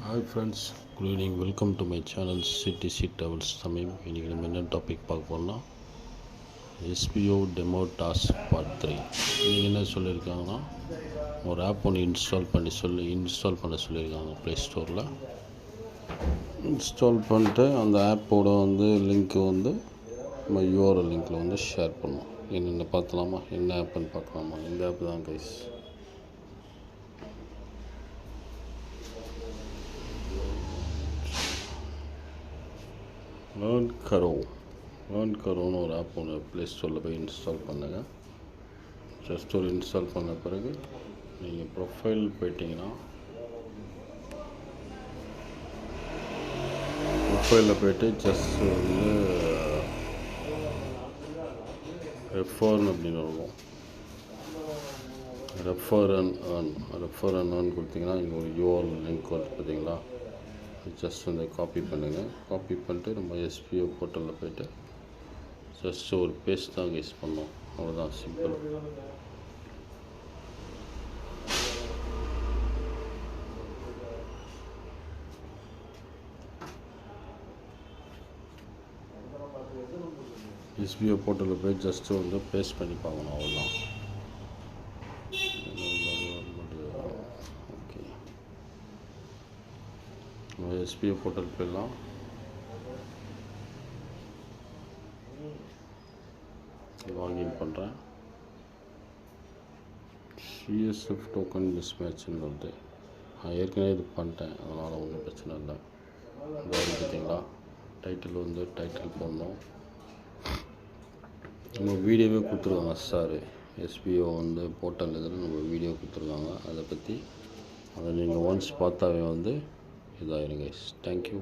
Hi friends, good evening. Welcome to my channel CDC travels Tamil. இன்றைக்கி நம்ம என்ன topic பார்க்க போகிறோம்னா எஸ்பிஓ டெமோ டாஸ்க் பார்ட் 3. இன்றைக்கி என்ன சொல்லியிருக்காங்கன்னா, ஒரு ஆப் ஒன்று இன்ஸ்டால் பண்ண சொல்லியிருக்காங்க ப்ளே ஸ்டோரில். இன்ஸ்டால் பண்ணிட்டு அந்த ஆப்போட லிங்க்கு நம்ம யூஆர்எல் லிங்க்கில் ஷேர் பண்ணணும். என்னென்ன பார்த்தலாமா, என்ன ஆப்புன்னு பார்க்கலாமா. இந்த ஆப் தான் கைஸ். லேர்ன் கரோன்னு ஒரு ஆப் ஒன்று ப்ளே ஸ்டோரில் போய் இன்ஸ்டால் பண்ணுங்கள். ஜஸ்ட் ஒரு இன்ஸ்டால் பண்ண பிறகு நீங்கள் ப்ரொஃபைல் போயிட்டீங்கன்னா, ப்ரொஃபைலில் போய்ட்டு ஜஸ்ட் ரெஃபர்ன் அப்படின்னு இருக்கும். ரெஃபர் அண்ட் ஏர்ன் கொடுத்தீங்கன்னா இங்கே ஒரு யூஆர்எல் லிங்க் வருது பார்த்தீங்களா. ஜஸ்ட் காப்பி பண்ணுங்கள். காப்பி பண்ணிட்டு நம்ம எஸ்பிஓ போர்ட்டலில் போய்ட்டு ஜஸ்ட் ஒரு பேஜ் தான் யூஸ் பண்ணோம். அவ்வளோதான், சிம்பிள். எஸ்பிஓ போர்ட்டலில் போய் ஜஸ்ட்டு பேஸ்ட் பண்ணி பார்க்கணும், அவ்வளோதான். எஸ்பிஓ போர்ட்டல் போயிடலாம். லாகின் பண்ணுறேன். சிஎஸ்எஃப் டோக்கன் மிஸ்மேட்ச்னு வருது. நான் ஏற்கனவே இது பண்ணிட்டேன், அதனால் ஒன்றும் பிரச்சனை இல்லை. பார்த்தீங்களா, டைட்டில் போடணும். நம்ம வீடியோவே கொடுத்துருக்காங்க சார். எஸ்பிஓ போர்ட்டல் இதில் நம்ம வீடியோ கொடுத்துருக்காங்க. அதை நீங்கள் ஒன்ஸ் பார்த்தாவே இதாகிடும் கைஸ். தேங்க்யூ.